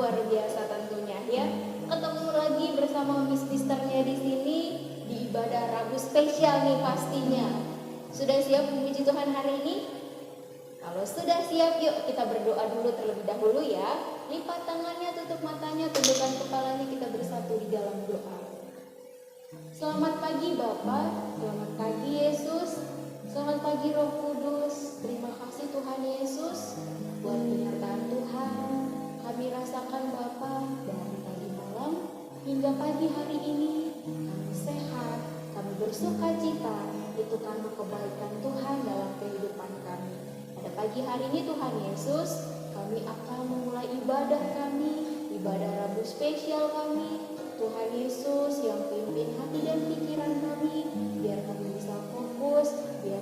luar biasa tentunya ya. Ketemu lagi bersama Misternya di sini di ibadah Rabu spesial nih pastinya. Sudah siap memuji Tuhan hari ini? Kalau sudah siap, yuk kita berdoa dulu terlebih dahulu ya. Lipat tangannya, tutup matanya, tundukkan kepalanya, kita bersatu di dalam doa. Selamat pagi Bapa, selamat pagi Yesus, selamat pagi Roh Kudus. Terima kasih Tuhan Yesus buat penyertaan Tuhan. Kami rasakan Bapa dari tadi malam hingga pagi hari ini kami sehat, kami bersuka cita. Itu karena kebaikan Tuhan dalam kehidupan kami. Pada pagi hari ini Tuhan Yesus, kami akan memulai ibadah kami, ibadah Rabu spesial kami. Tuhan Yesus yang pimpin hati dan pikiran kami, biar kami bisa fokus, biar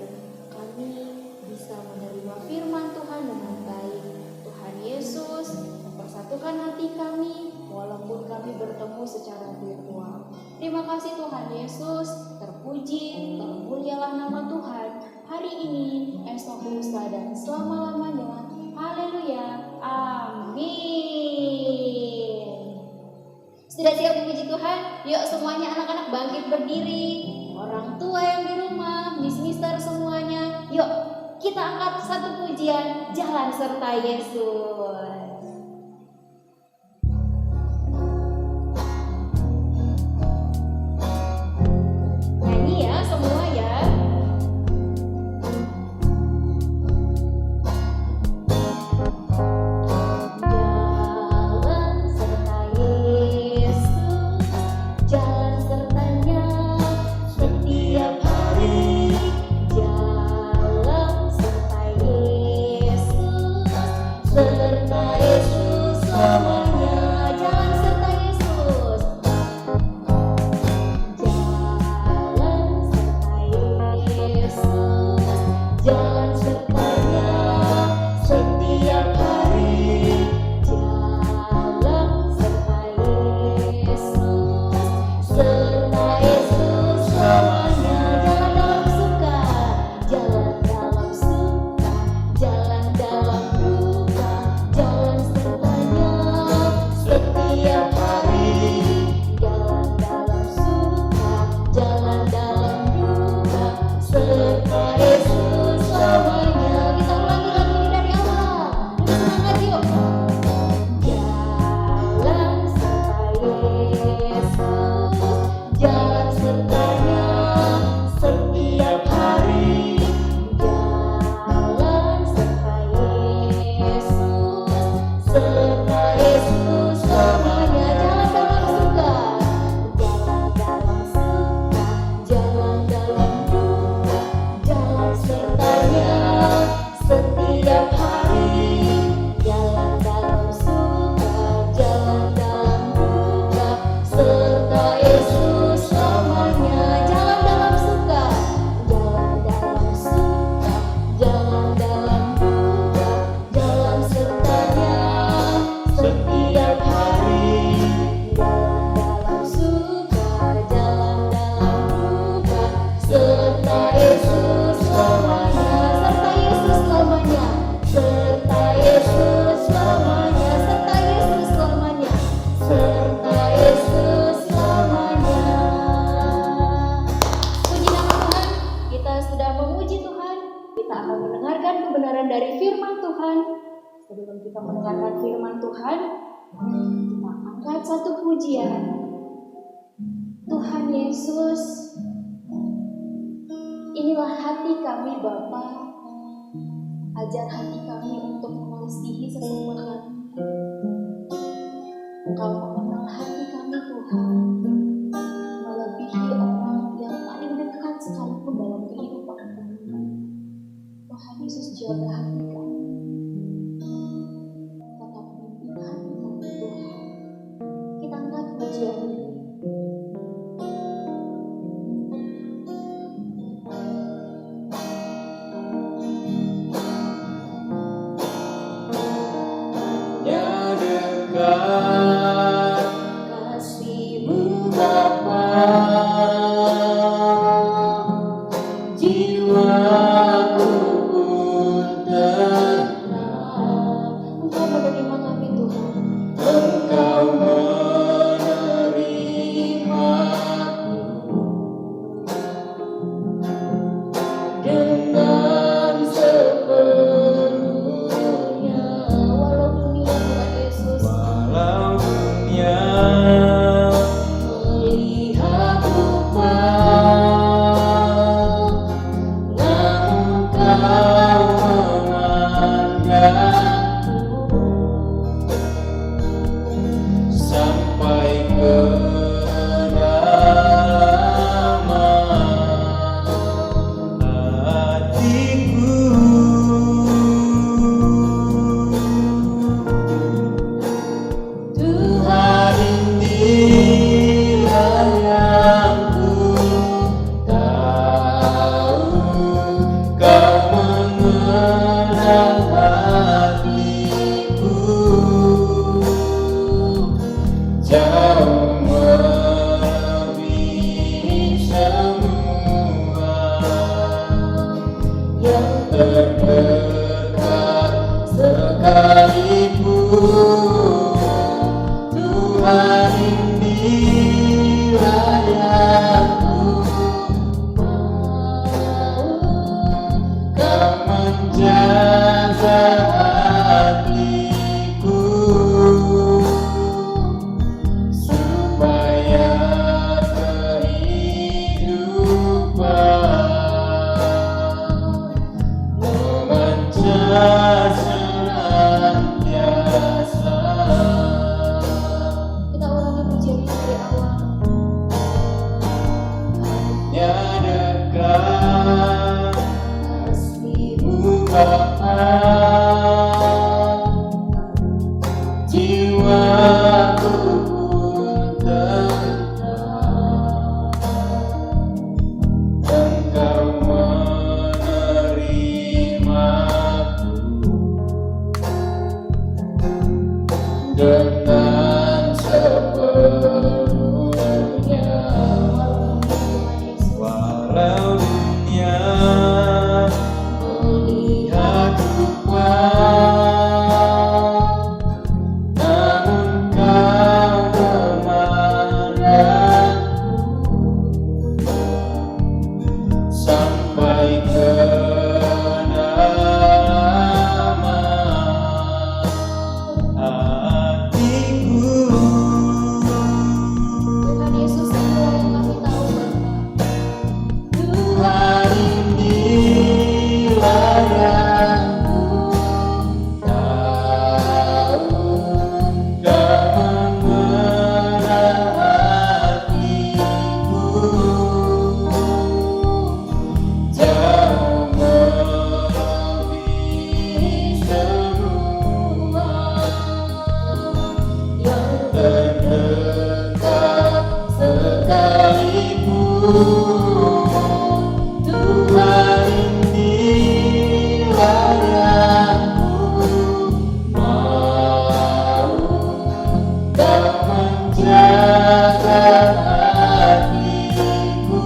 kami bisa menerima firman Tuhan dengan baik. Tuhan Yesus mempersatukan hati kami, walaupun kami bertemu secara virtual. Terima kasih Tuhan Yesus, terpuji, termulialah nama Tuhan hari ini, esok lusa dan selama-lamanya. Haleluya, amin. Sudah siap memuji Tuhan? Yuk semuanya anak-anak bangkit berdiri. Orang tua yang di rumah, mister semuanya. Yuk kita angkat satu pujian, Jalan Serta Yesus. Nyanyi ya semua ya. Tuhan Yesus, inilah hati kami Bapa. Ajar hati kami untuk mengasihi sesama hati. Engkau mengenal hati kami Tuhan, melebihi orang yang paling dekat sekalipun dalam kehidupan kami. Tuhan Yesus jaga hati kami. Tetap pimpin hati kami Tuhan. Kita angkat pujian ini. Dekat Tuhan inilah yang ku tahu, Kau mengenal hatiku, jauh melebihi semua yang terdekat sekalipun. Tuhan inilah yang ku mau, Kau menjaga hatiku supaya kehidupan memancar senantiasa. Kita ulangi pujiannya dari awal. Hanya dekat kasih-Mu Bapa, jiwaku pun tenang. Engkau menerimaku dengan sepenuhnya. Walau dunia melihat rupa, namun Kau memandangku sampai ke dalam hatiku. Tuhan Yesus inilah yang kami tahu Bapa. Tuhan inilah yang ku tahu, Kau mengenal hatiku, jauh melebihi semua yang terdekat sekalipun. Tuhan inilah yang ku mau, Kau menjaga hatiku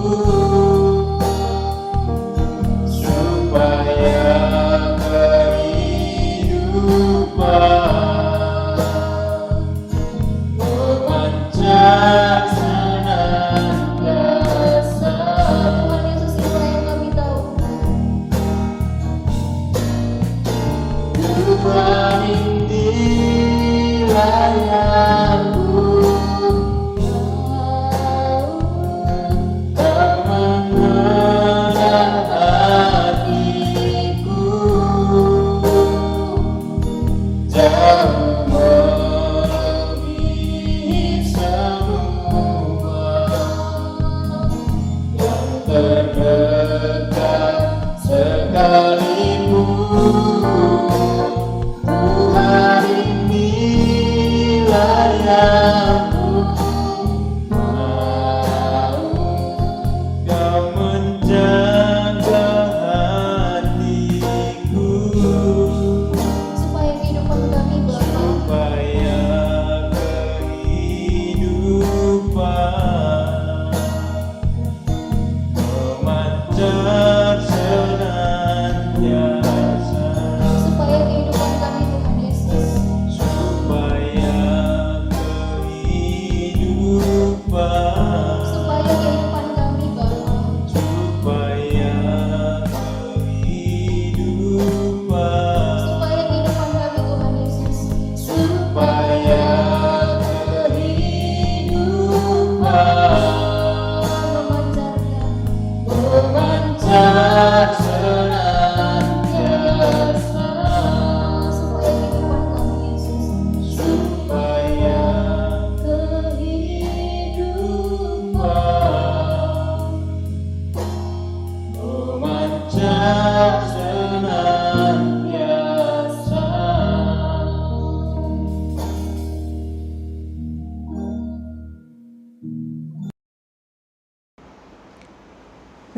supaya kehidupan memancar senantiasa. Tuhan Yesus inilah yang kami tahu. Tuhan inilah yang ku tahu, Kau mengenal hatiku, jauh melebihi semua yang terdekat sekalipun. Tuhan inilah yang ku mau, Kau menjaga hatiku Supaya kehidupan kami Bapa supaya kehidupan memancar senantiasa. supaya kehidupan kami Tuhan Yesus Supaya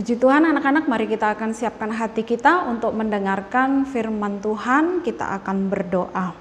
Puji Tuhan anak-anak, mari kita akan siapkan hati kita untuk mendengarkan firman Tuhan. Kita akan berdoa.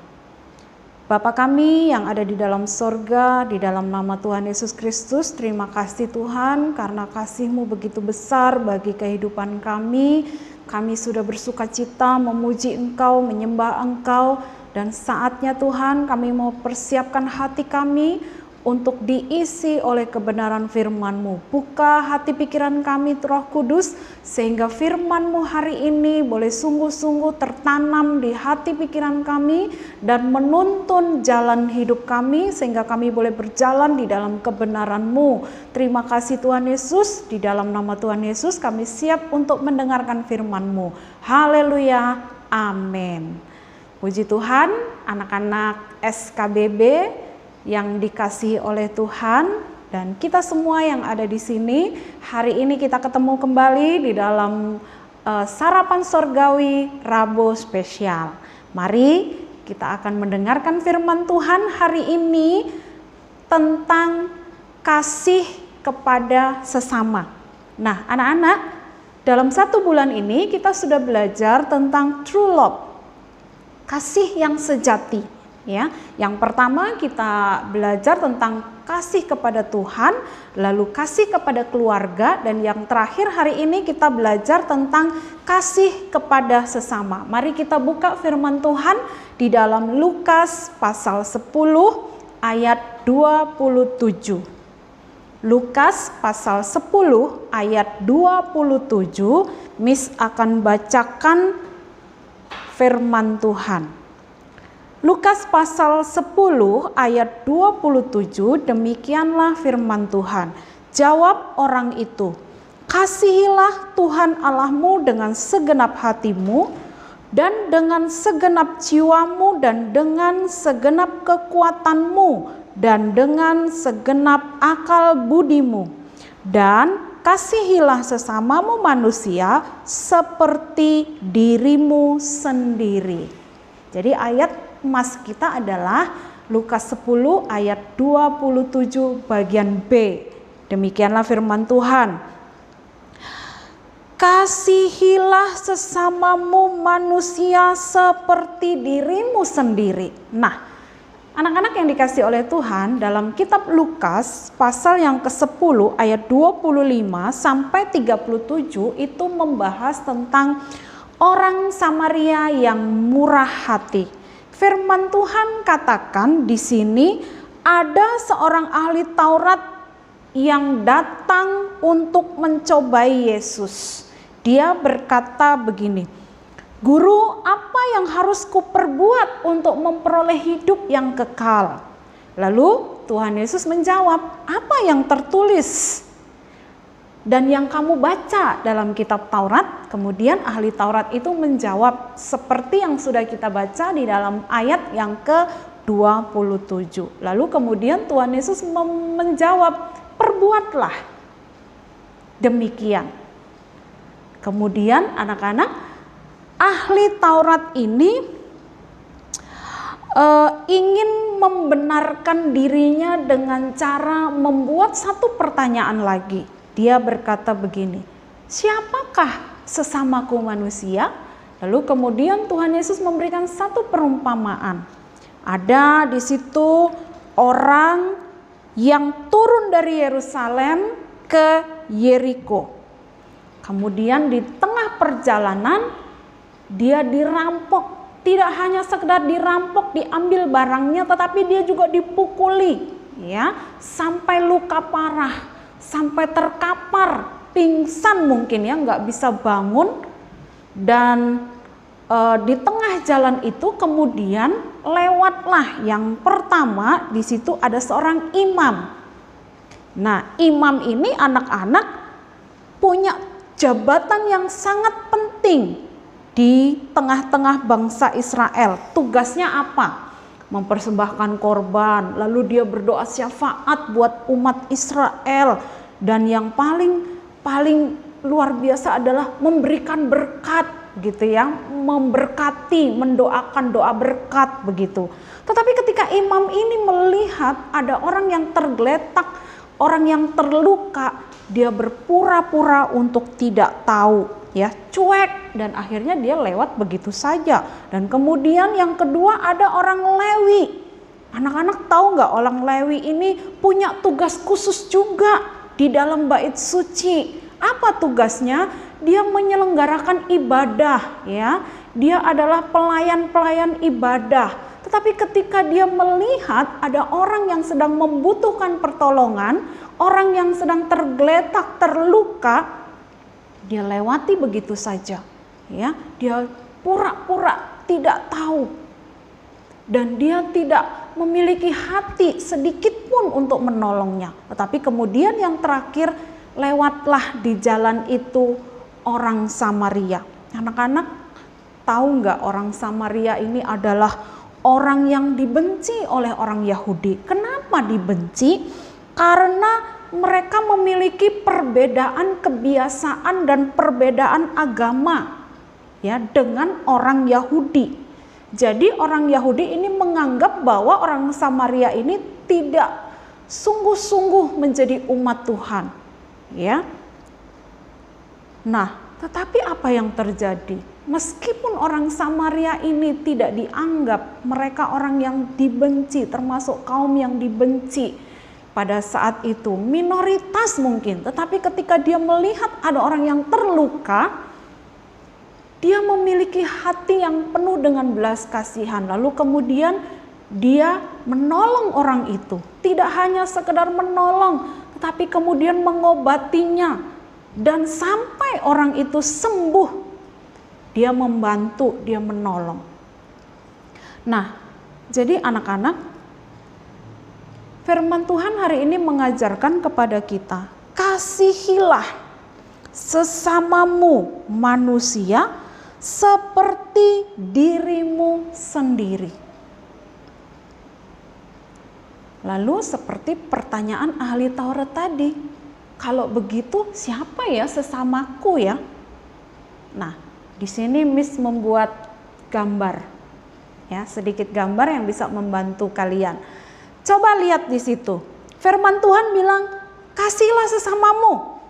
Bapa kami yang ada di dalam sorga, di dalam nama Tuhan Yesus Kristus, terima kasih Tuhan karena kasih-Mu begitu besar bagi kehidupan kami. Kami sudah bersuka cita memuji Engkau, menyembah Engkau, dan saatnya Tuhan kami mau persiapkan hati kami untuk diisi oleh kebenaran firman-Mu. Buka hati pikiran kami Roh Kudus, sehingga firman-Mu hari ini boleh sungguh-sungguh tertanam di hati pikiran kami dan menuntun jalan hidup kami, sehingga kami boleh berjalan di dalam kebenaran-Mu. Terima kasih Tuhan Yesus, di dalam nama Tuhan Yesus kami siap untuk mendengarkan firman-Mu. Haleluya, amin. Puji Tuhan, anak-anak SKBB yang dikasihi oleh Tuhan dan kita semua yang ada di sini. Hari ini kita ketemu kembali di dalam sarapan sorgawi Rabu spesial. Mari kita akan mendengarkan firman Tuhan hari ini tentang kasih kepada sesama. Nah, anak-anak, dalam 1 bulan ini kita sudah belajar tentang true love, kasih yang sejati. Ya, yang pertama kita belajar tentang kasih kepada Tuhan, lalu kasih kepada keluarga, dan yang terakhir hari ini kita belajar tentang kasih kepada sesama. Mari kita buka firman Tuhan di dalam Lukas pasal 10 ayat 27. Lukas pasal 10 ayat 27, Miss akan bacakan firman Tuhan. Lukas pasal 10 ayat 27, demikianlah firman Tuhan. Jawab orang itu, kasihilah Tuhan Allahmu dengan segenap hatimu, dan dengan segenap jiwamu, dan dengan segenap kekuatanmu, dan dengan segenap akal budimu. Dan kasihilah sesamamu manusia seperti dirimu sendiri. Jadi ayat emas kita adalah Lukas 10 ayat 27 bagian B. Demikianlah firman Tuhan. Kasihilah sesamamu manusia seperti dirimu sendiri. Nah, anak-anak yang dikasih oleh Tuhan, dalam kitab Lukas pasal yang ke-10 ayat 25 sampai 37 itu membahas tentang orang Samaria yang murah hati. Firman Tuhan katakan di sini ada seorang ahli Taurat yang datang untuk mencobai Yesus. Dia berkata begini, "Guru, apa yang harus kuperbuat untuk memperoleh hidup yang kekal?" Lalu Tuhan Yesus menjawab, "Apa yang tertulis dan yang kamu baca dalam kitab Taurat?" Kemudian ahli Taurat itu menjawab seperti yang sudah kita baca di dalam ayat yang ke-27. Lalu kemudian Tuhan Yesus menjawab, "Perbuatlah demikian." Kemudian anak-anak, ahli Taurat ini ingin membenarkan dirinya dengan cara membuat satu pertanyaan lagi. Dia berkata begini, "Siapakah sesamaku manusia?" Lalu kemudian Tuhan Yesus memberikan satu perumpamaan. Ada di situ orang yang turun dari Yerusalem ke Yeriko. Kemudian di tengah perjalanan dia dirampok. Tidak hanya sekedar dirampok, diambil barangnya, tetapi dia juga dipukuli, ya, sampai luka parah, sampai terkapar, pingsan mungkin ya, nggak bisa bangun. Dan di tengah jalan itu kemudian lewatlah yang pertama, di situ ada seorang imam. Nah, imam ini anak-anak punya jabatan yang sangat penting di tengah-tengah bangsa Israel. Tugasnya apa? Mempersembahkan korban, lalu dia berdoa syafaat buat umat Israel, dan yang paling luar biasa adalah memberikan berkat, gitu ya, memberkati, mendoakan doa berkat begitu. Tetapi ketika imam ini melihat ada orang yang tergeletak orang yang terluka, dia berpura-pura untuk tidak tahu, ya, cuek, dan akhirnya dia lewat begitu saja. Dan kemudian yang kedua ada orang Lewi. Anak-anak tahu nggak, orang Lewi ini punya tugas khusus juga di dalam bait suci. Apa tugasnya? Dia menyelenggarakan ibadah, ya. Dia adalah pelayan-pelayan ibadah. Tetapi ketika dia melihat ada orang yang sedang membutuhkan pertolongan, orang yang sedang tergeletak, terluka, dia lewati begitu saja, ya. Dia pura-pura tidak tahu, dan dia tidak memiliki hati sedikit pun untuk menolongnya. Tetapi kemudian yang terakhir, lewatlah di jalan itu orang Samaria. Anak-anak tahu nggak, orang Samaria ini adalah orang yang dibenci oleh orang Yahudi. Kenapa dibenci? Karena mereka memiliki perbedaan kebiasaan dan perbedaan agama, ya, dengan orang Yahudi. Jadi orang Yahudi ini menganggap bahwa orang Samaria ini tidak sungguh-sungguh menjadi umat Tuhan, ya. Nah, tetapi apa yang terjadi? Meskipun orang Samaria ini tidak dianggap, mereka orang yang dibenci, termasuk kaum yang dibenci pada saat itu, minoritas mungkin, tetapi ketika dia melihat ada orang yang terluka, dia memiliki hati yang penuh dengan belas kasihan. Lalu kemudian dia menolong orang itu, tidak hanya sekedar menolong, tetapi kemudian mengobatinya. Dan sampai orang itu sembuh, dia membantu, dia menolong. Nah, jadi anak-anak, firman Tuhan hari ini mengajarkan kepada kita, kasihilah sesamamu manusia seperti dirimu sendiri. Lalu seperti pertanyaan ahli Taurat tadi, kalau begitu siapa ya sesamaku ya? Nah, di sini Miss membuat gambar, ya, sedikit gambar yang bisa membantu kalian. Coba lihat di situ. Firman Tuhan bilang, kasihilah sesamamu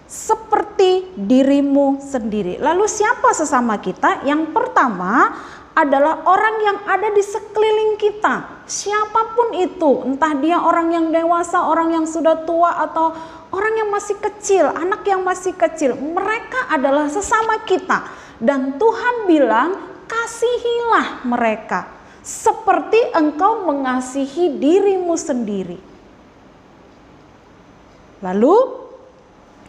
seperti dirimu sendiri. Lalu siapa sesama kita? Yang pertama adalah orang yang ada di sekeliling kita. Siapapun itu, entah dia orang yang dewasa, orang yang sudah tua, atau orang yang masih kecil, anak yang masih kecil, mereka adalah sesama kita. Dan Tuhan bilang, kasihilah mereka seperti engkau mengasihi dirimu sendiri. Lalu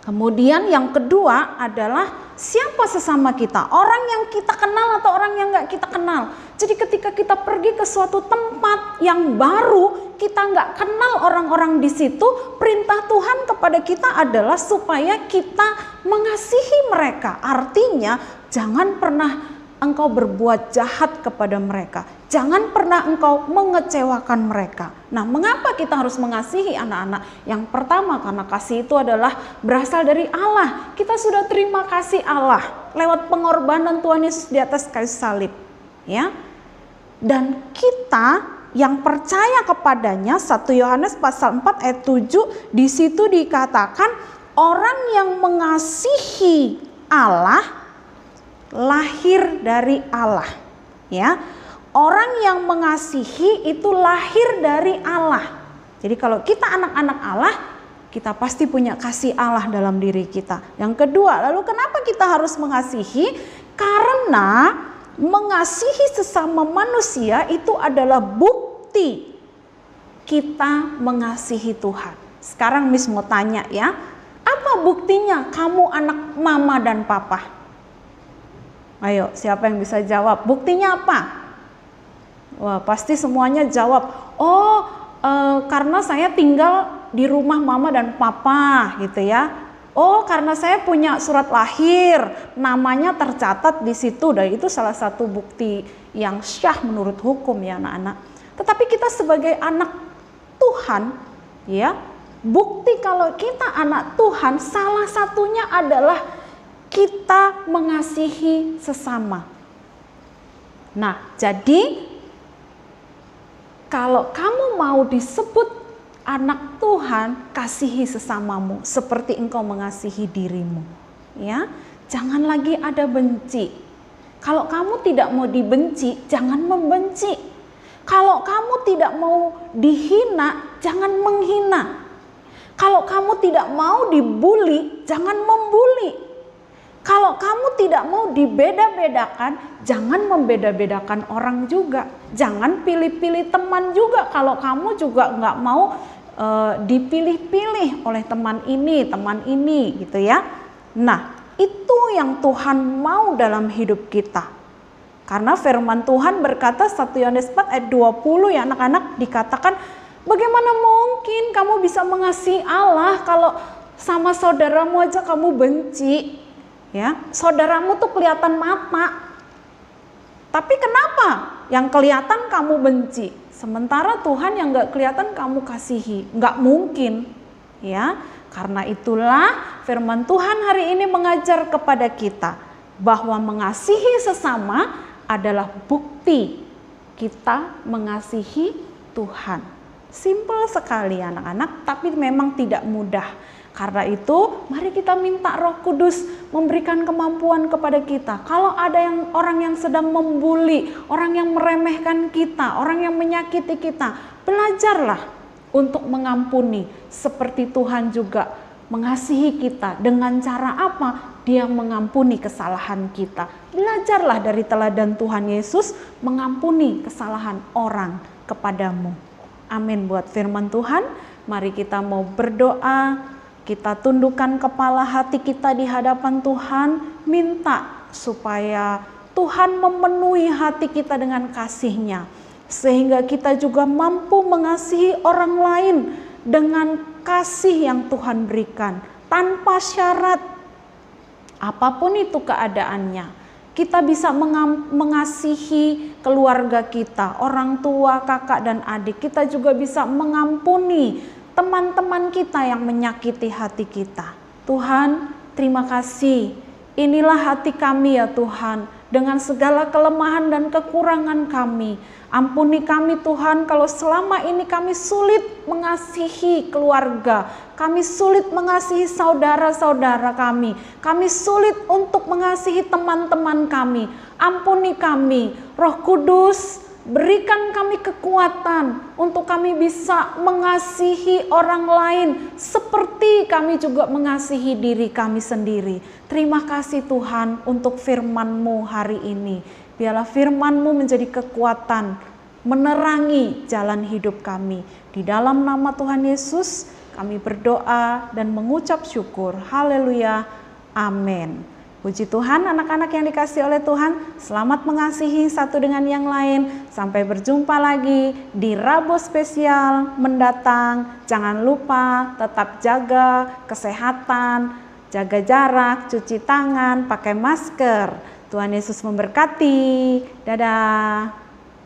kemudian yang kedua adalah siapa sesama kita? Orang yang kita kenal atau orang yang nggak kita kenal. Jadi ketika kita pergi ke suatu tempat yang baru, kita nggak kenal orang-orang di situ, perintah Tuhan kepada kita adalah supaya kita mengasihi mereka. Artinya jangan pernah engkau berbuat jahat kepada mereka. Jangan pernah engkau mengecewakan mereka. Nah, mengapa kita harus mengasihi anak-anak? Yang pertama, karena kasih itu adalah berasal dari Allah. Kita sudah terima kasih Allah lewat pengorbanan Tuhan Yesus di atas kayu salib, ya. Dan kita yang percaya kepadanya, 1 Yohanes pasal 4 ayat 7, di situ dikatakan orang yang mengasihi Allah lahir dari Allah, ya. Orang yang mengasihi itu lahir dari Allah. Jadi kalau kita anak-anak Allah, kita pasti punya kasih Allah dalam diri kita. Yang kedua, lalu kenapa kita harus mengasihi? Karena mengasihi sesama manusia itu adalah bukti kita mengasihi Tuhan. Sekarang Miss mau tanya ya, apa buktinya kamu anak mama dan papa? Ayo, siapa yang bisa jawab? Buktinya apa? Wah, pasti semuanya jawab, karena saya tinggal di rumah mama dan papa gitu ya. Oh, karena saya punya surat lahir, namanya tercatat di situ, dan itu salah satu bukti yang syah menurut hukum ya anak-anak. Tetapi kita sebagai anak Tuhan, ya, bukti kalau kita anak Tuhan salah satunya adalah kita mengasihi sesama. Nah, jadi kalau kamu mau disebut anak Tuhan, kasihi sesamamu seperti engkau mengasihi dirimu. Ya, jangan lagi ada benci. Kalau kamu tidak mau dibenci, jangan membenci. Kalau kamu tidak mau dihina, jangan menghina. Kalau kamu tidak mau dibully, jangan membuli. Kalau kamu tidak mau dibeda-bedakan, jangan membeda-bedakan orang juga. Jangan pilih-pilih teman juga kalau kamu juga nggak mau dipilih-pilih oleh teman ini gitu ya. Nah, itu yang Tuhan mau dalam hidup kita. Karena firman Tuhan berkata 1 Yohanes 4 ayat 20 ya anak-anak, dikatakan bagaimana mungkin kamu bisa mengasihi Allah kalau sama saudaramu aja kamu benci. Ya, saudaramu tuh kelihatan mata. Tapi kenapa yang kelihatan kamu benci? Sementara Tuhan yang gak kelihatan kamu kasihi. Gak mungkin. Ya, karena itulah firman Tuhan hari ini mengajar kepada kita bahwa mengasihi sesama adalah bukti kita mengasihi Tuhan. Simpel sekali anak-anak, tapi memang tidak mudah. Karena itu, mari kita minta Roh Kudus memberikan kemampuan kepada kita. Kalau ada orang yang sedang membuli, orang yang meremehkan kita, orang yang menyakiti kita, belajarlah untuk mengampuni. Seperti Tuhan juga mengasihi kita. Dengan cara apa? Dia mengampuni kesalahan kita. Belajarlah dari teladan Tuhan Yesus mengampuni kesalahan orang kepadamu. Amin buat firman Tuhan. Mari kita mau berdoa. Kita tundukkan kepala hati kita di hadapan Tuhan, minta supaya Tuhan memenuhi hati kita dengan kasih-Nya, sehingga kita juga mampu mengasihi orang lain dengan kasih yang Tuhan berikan, tanpa syarat. Apapun itu keadaannya, kita bisa mengasihi keluarga kita, orang tua, kakak dan adik. Kita juga bisa mengampuni teman-teman kita yang menyakiti hati kita. Tuhan, terima kasih. Inilah hati kami ya Tuhan, dengan segala kelemahan dan kekurangan kami. Ampuni kami Tuhan kalau selama ini kami sulit mengasihi keluarga, kami sulit mengasihi saudara-saudara kami sulit untuk mengasihi teman-teman kami. Ampuni kami, Roh Kudus, berikan kami kekuatan untuk kami bisa mengasihi orang lain seperti kami juga mengasihi diri kami sendiri. Terima kasih Tuhan untuk firman-Mu hari ini. Biarlah firman-Mu menjadi kekuatan, menerangi jalan hidup kami. Di dalam nama Tuhan Yesus kami berdoa dan mengucap syukur. Haleluya. Amin. Puji Tuhan, anak-anak yang dikasihi oleh Tuhan, selamat mengasihi satu dengan yang lain. Sampai berjumpa lagi di Rabu spesial mendatang. Jangan lupa tetap jaga kesehatan, jaga jarak, cuci tangan, pakai masker. Tuhan Yesus memberkati. Dadah.